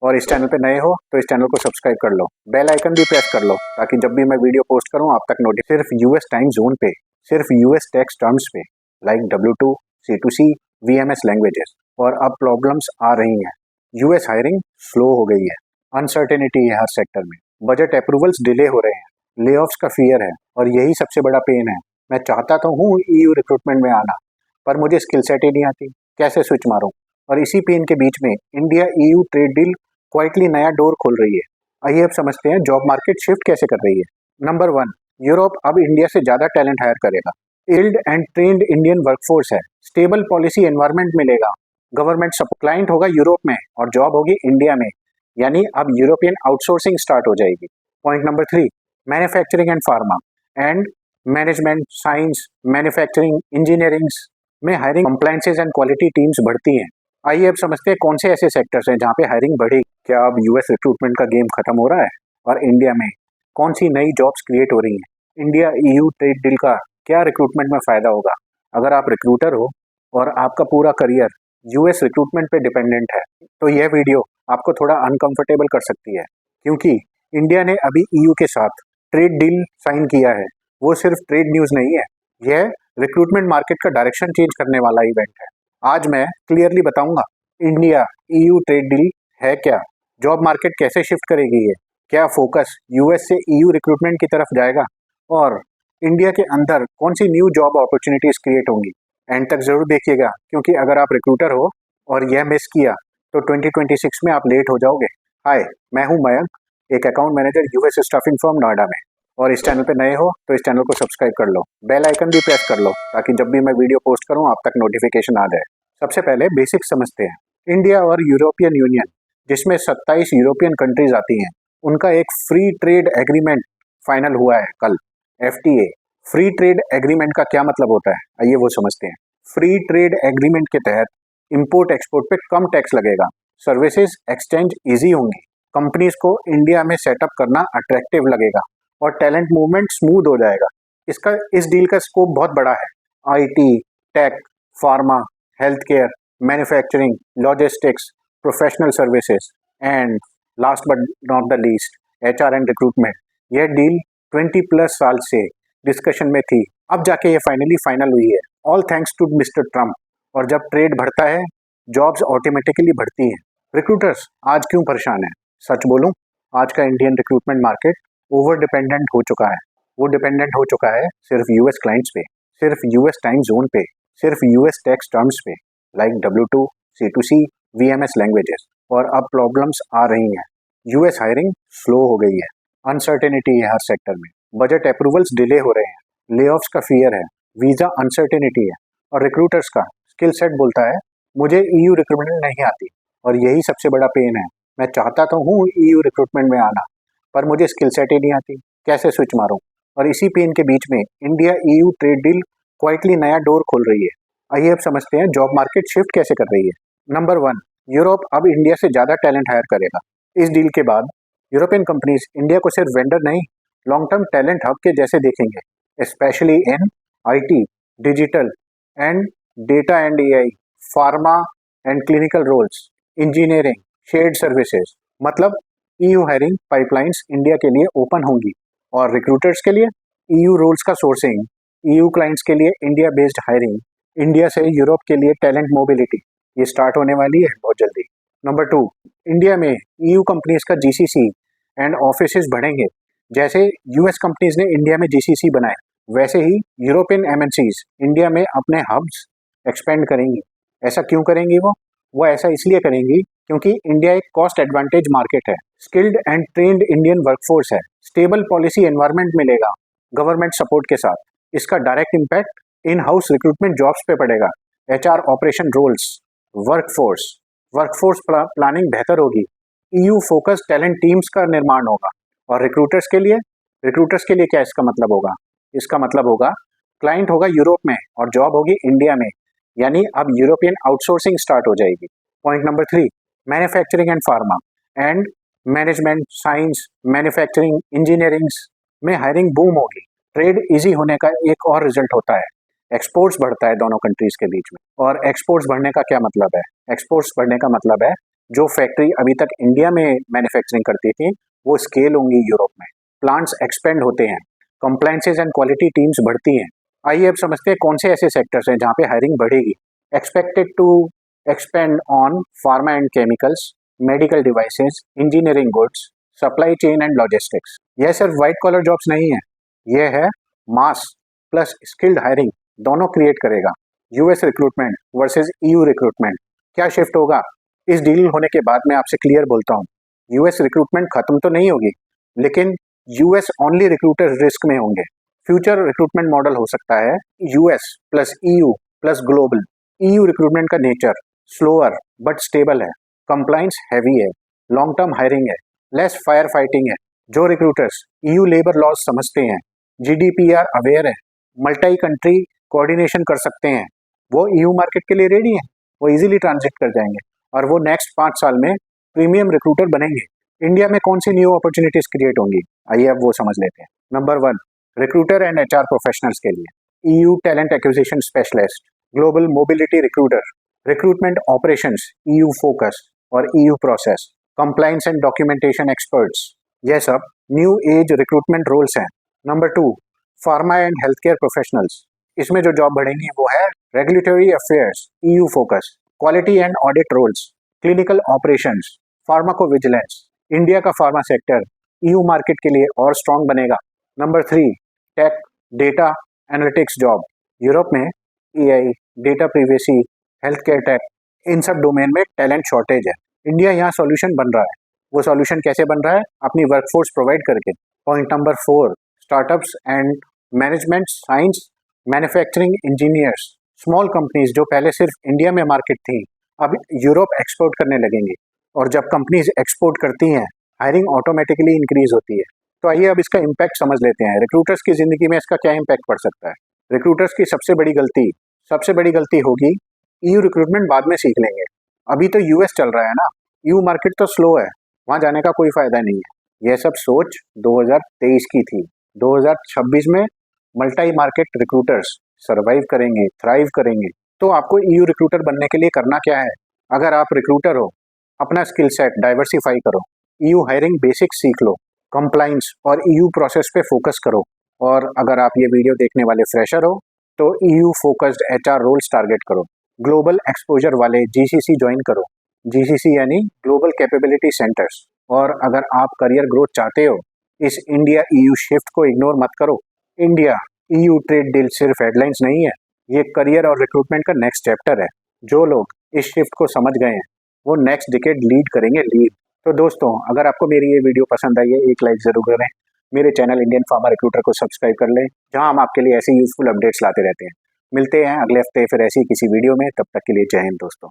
और इस चैनल पे नए हो तो इस चैनल को सब्सक्राइब कर लो, बेल आइकन भी प्रेस कर लो ताकि जब भी मैं वीडियो पोस्ट करूं आप तक नोटिस। सिर्फ यूएस टाइम जोन पे, सिर्फ यूएस टैक्स टर्म्स पे, like W2, C2C, VMS languages. और अब प्रॉब्लम्स आ रही हैं। यूएस हायरिंग स्लो हो गई है, अनसर्टेनिटी है हर सेक्टर में, बजट अप्रूवल्स डिले हो रहे हैं, ले-ऑफ्स का फियर है और यही सबसे बड़ा पेन है। मैं चाहता तो हूँ EU रिक्रूटमेंट में आना, पर मुझे स्किल सेट ही नहीं आती, कैसे स्विच मारूं। और इसी पेन के बीच में India EU trade deal quietly नया डोर खोल रही है। आइए अब समझते हैं जॉब मार्केट शिफ्ट कैसे कर रही है। नंबर 1, यूरोप अब इंडिया से ज्यादा टैलेंट हायर करेगा। Skilled and trained Indian workforce है, स्टेबल पॉलिसी एनवायरनमेंट मिलेगा, गवर्नमेंट सपोर्ट, क्लाइंट होगा यूरोप में और जॉब होगी इंडिया में, यानी अब यूरोपियन आउटसोर्सिंग स्टार्ट हो जाएगी। Point number 3, manufacturing and pharma and management science, manufacturing engineering में hiring, compliances and quality teams बढ़ती हैं। आइए अब समझते हैं कौन से ऐसे सेक्टर्स हैं जहां पे हायरिंग बढ़ेगी। क्या अब यूएस रिक्रूटमेंट का गेम खत्म हो रहा है और इंडिया में कौन सी नई जॉब्स क्रिएट हो रही हैं। इंडिया EU ट्रेड डील का क्या रिक्रूटमेंट में फायदा होगा। अगर आप रिक्रूटर हो और आपका पूरा करियर यूएस रिक्रूटमेंट पे डिपेंडेंट है तो यह वीडियो आपको थोड़ा अनकंफर्टेबल कर सकती है, क्योंकि इंडिया ने अभी EU के साथ ट्रेड डील साइन किया है। वो सिर्फ ट्रेड न्यूज नहीं है, यह रिक्रूटमेंट मार्केट का डायरेक्शन चेंज करने वाला इवेंट है। आज मैं क्लियरली बताऊंगा इंडिया EU ट्रेड डील है क्या, जॉब मार्केट कैसे शिफ्ट करेगी, ये क्या फोकस यूएस से EU रिक्रूटमेंट की तरफ जाएगा और इंडिया के अंदर कौन सी न्यू जॉब अपॉर्चुनिटीज क्रिएट होंगी। एंड तक जरूर देखिएगा, क्योंकि अगर आप रिक्रूटर हो और यह मिस किया तो 2026 में आप लेट हो जाओगे। हाय, मैं हूं मयंक, एक account manager US staffing firm Noida में। और इस चैनल पे नए हो तो इस चैनल को सब्सक्राइब कर लो, बेल आइकन भी प्रेस कर लो ताकि जब भी मैं वीडियो पोस्ट करूं आप तक नोटिफिकेशन आ जाए। सबसे पहले बेसिक समझते हैं। इंडिया और यूरोपियन यूनियन, जिसमें 27 यूरोपियन कंट्रीज आती हैं, उनका एक फ्री ट्रेड एग्रीमेंट फाइनल हुआ है कल, FTA। फ्री ट्रेड एग्रीमेंट का क्या मतलब होता है, आइए वो समझते हैं। फ्री ट्रेड एग्रीमेंट के तहत इंपोर्ट एक्सपोर्ट पे कम टैक्स लगेगा, सर्विसेज एक्सचेंज इजी होंगी, कंपनीज को इंडिया में सेटअप करना अट्रैक्टिव लगेगा और टैलेंट मूवमेंट स्मूथ हो जाएगा। इस डील का स्कोप बहुत बड़ा है। IT, tech, pharma, health care, manufacturing, logistics, professional services and last but not the least HR and recruitment. यह डील 20+ साल से डिस्कशन में थी, अब जाके ये फाइनली फाइनल हुई है, all thanks to mister Trump. और जब ट्रेड बढ़ता है जॉब्स ऑटोमेटिकली बढ़ती हैं। रिक्रूटर्स आज क्यों परेशान है, सच बोलूं, आज का Indian recruitment market over dependent हो चुका है। वो डिपेंडेंट हो चुका है सिर्फ यूएस क्लाइंट्स पे, सिर्फ यूएस टाइम जोन पे, सिर्फ यूएस टैक्स टर्म्स पे, like W2, C2C, VMS languages. और अब प्रॉब्लम्स आ रही हैं। यूएस हायरिंग स्लो हो गई है, अनसर्टेनिटी है हर सेक्टर में, बजट अप्रूवल्स डिले हो रहे हैं, ले-ऑफ्स का फियर है, वीजा अनसर्टेनिटी है और रिक्रूटर्स का स्किल सेट बोलता है मुझे EU रिक्रूटमेंट नहीं आती। और यही सबसे बड़ा पेन है। मैं चाहता तो हूँ EU रिक्रूटमेंट में आना, पर मुझे स्किल सेट ही नहीं आती, कैसे स्विच मारूं। और इसी पेन के बीच में India EU trade deal quietly नया डोर खोल रही है। आइए अब समझते हैं जॉब मार्केट शिफ्ट कैसे कर रही है। नंबर 1, यूरोप अब इंडिया से ज्यादा टैलेंट हायर करेगा। इस डील के बाद यूरोपियन कंपनीज इंडिया को सिर्फ वेंडर नहीं, लॉन्ग टर्म टैलेंट हब के जैसे देखेंगे, specially in IT, digital and data and AI, pharma and clinical roles, engineering, shared services. मतलब EU हायरिंग पाइपलाइंस इंडिया के लिए ओपन होंगी और रिक्रूटर्स के लिए EU रोल्स का सोर्सिंग, EU क्लाइंट्स के लिए इंडिया बेस्ड हायरिंग, इंडिया से यूरोप के लिए टैलेंट मोबिलिटी, ये स्टार्ट होने वाली है बहुत जल्दी। नंबर 2, इंडिया में EU कंपनीज का GCC एंड ऑफिसेज बढ़ेंगे। जैसे यूएस कंपनीज ने इंडिया में GCC बनाए, वैसे ही यूरोपियन MNCs इंडिया में अपने हब्स एक्सपेंड करेंगी। ऐसा क्यों करेंगी वो ऐसा इसलिए करेंगी क्योंकि इंडिया एक कॉस्ट एडवांटेज मार्केट है, skilled and trained Indian workforce है, स्टेबल पॉलिसी एनवायरनमेंट मिलेगा गवर्नमेंट सपोर्ट के साथ। इसका direct impact in house recruitment jobs पे पड़ेगा, HR operation roles, workforce planning बेहतर होगी, EU फोकस टैलेंट टीम्स का निर्माण होगा। और रिक्रूटर्स के लिए क्या इसका मतलब होगा, इसका मतलब होगा क्लाइंट होगा यूरोप में और जॉब होगी इंडिया में, यानी अब यूरोपियन आउटसोर्सिंग स्टार्ट हो जाएगी। Point number 3, manufacturing and pharma and management science, manufacturing engineering में हायरिंग बूम होगी। ट्रेड इजी होने का एक और रिजल्ट होता है, एक्सपोर्ट्स बढ़ता है दोनों कंट्रीज के बीच में। और एक्सपोर्ट्स बढ़ने का क्या मतलब है, एक्सपोर्ट्स बढ़ने का मतलब है जो फैक्ट्री अभी तक इंडिया में मैन्युफैक्चरिंग करती थी वो स्केल होंगी यूरोप में, प्लांट्स एक्सपेंड होते हैं, कंप्लायंसेज एंड क्वालिटी टीम्स बढ़ती हैं। आइए अब समझते हैं कौन से ऐसे सेक्टर्स हैं जहाँ पे हायरिंग बढ़ेगी। Expected to expand on pharma and chemicals, medical devices, engineering goods, supply chain and logistics. यह सिर्फ व्हाइट कॉलर जॉब्स नहीं है, यह है मास प्लस स्किल्ड हायरिंग दोनों क्रिएट करेगा। US recruitment versus EU recruitment, क्या शिफ्ट होगा? इस डील होने के बाद मैं आपसे क्लियर बोलता हूँ, यूएस रिक्रूटमेंट खत्म तो नहीं होगी, लेकिन यूएस ओनली रिक्रूटर रिस्क में होंगे। फ्यूचर रिक्रूटमेंट मॉडल हो सकता है US plus EU plus global. EU recruitment का नेचर स्लोअर बट स्टेबल है, कंप्लाइंस हैवी है, लॉन्ग टर्म हायरिंग है, लेस फायर फाइटिंग है। जो रिक्रूटर्स ईयू लेबर लॉज समझते हैं, जीडीपीआर अवेयर है, मल्टी कंट्री कोऑर्डिनेशन कर सकते हैं, वो ईयू मार्केट के लिए रेडी हैं, वो इजीली ट्रांजिट कर जाएंगे और वो नेक्स्ट 5 साल में प्रीमियम रिक्रूटर बनेंगे। इंडिया में कौन सी न्यू अपॉर्चुनिटीज क्रिएट होंगी, आइए अब वो समझ लेते हैं। Number 1, recruiter and HR professionals के लिए EU talent acquisition specialist, global mobility recruiter, recruitment operations EU focus और EU process, compliance and documentation experts, यह सब न्यू एज रिक्रूटमेंट रोल्स हैं। Number 2, pharma and health care professionals, इसमें जो job बढ़ेंगी वो है regulatory affairs EU focus, quality and audit roles, clinical operations, pharmacovigilance. India का फार्मा सेक्टर ईयू मार्केट के लिए और स्ट्रांग बनेगा। Number 3, tech data analytics job, Europe में AI, data privacy, health care tech, इन सब डोमेन में टैलेंट शॉर्टेज है। इंडिया यहाँ सॉल्यूशन बन रहा है। वो सॉल्यूशन कैसे बन रहा है? अपनी वर्कफोर्स प्रोवाइड करके। Point number 4, startups and management science, manufacturing engineers, small companies जो पहले सिर्फ इंडिया में मार्केट थी अब यूरोप एक्सपोर्ट करने लगेंगी, और जब कंपनीज एक्सपोर्ट करती हैं हायरिंग ऑटोमेटिकली इंक्रीज होती है। तो आइए अब इसका इम्पैक्ट समझ लेते हैं, रिक्रूटर्स की जिंदगी में इसका क्या इम्पैक्ट पड़ सकता है। रिक्रूटर्स की सबसे बड़ी गलती होगी ईयू रिक्रूटमेंट बाद में सीख लेंगे। अभी तो यूएस चल रहा है ना, ईयू मार्केट तो स्लो है, वहाँ जाने का कोई फायदा नहीं है। यह सब सोच 2023 की थी। 2026 में मल्टी मार्केट रिक्रूटर्स सर्वाइव करेंगे, थ्राइव करेंगे। तो आपको ईयू रिक्रूटर बनने के लिए करना क्या है? अगर आप रिक्रूटर हो, अपना स्किल सेट डाइवर्सिफाई करो, ईयू हायरिंग बेसिक्स सीख लो, कंप्लाइंस और ईयू प्रोसेस पे फोकस करो। और अगर आप ये वीडियो देखने वाले फ्रेशर हो तो EU focused HR roles target करो, ग्लोबल एक्सपोजर वाले जीसीसी ज्वाइन करो, जीसीसी यानी ग्लोबल कैपेबिलिटी सेंटर्स। और अगर आप करियर ग्रोथ चाहते हो, इस इंडिया ईयू शिफ्ट को इग्नोर मत करो। इंडिया ईयू ट्रेड डील सिर्फ हेडलाइंस नहीं है, ये करियर और रिक्रूटमेंट का नेक्स्ट चैप्टर है। जो लोग इस शिफ्ट को समझ गए हैं वो नेक्स्ट डिकेड लीड करेंगे, लीड। तो दोस्तों, अगर आपको मेरी ये वीडियो पसंद आई है, एक लाइक जरूर करें। मेरे चैनल इंडियन फार्मा रिक्रूटर को सब्सक्राइब कर लें, जहां हम आपके लिए ऐसी यूजफुल अपडेट्स लाते रहते हैं। मिलते हैं अगले हफ्ते फिर ऐसी किसी वीडियो में, तब तक के लिए जय हिंद दोस्तों।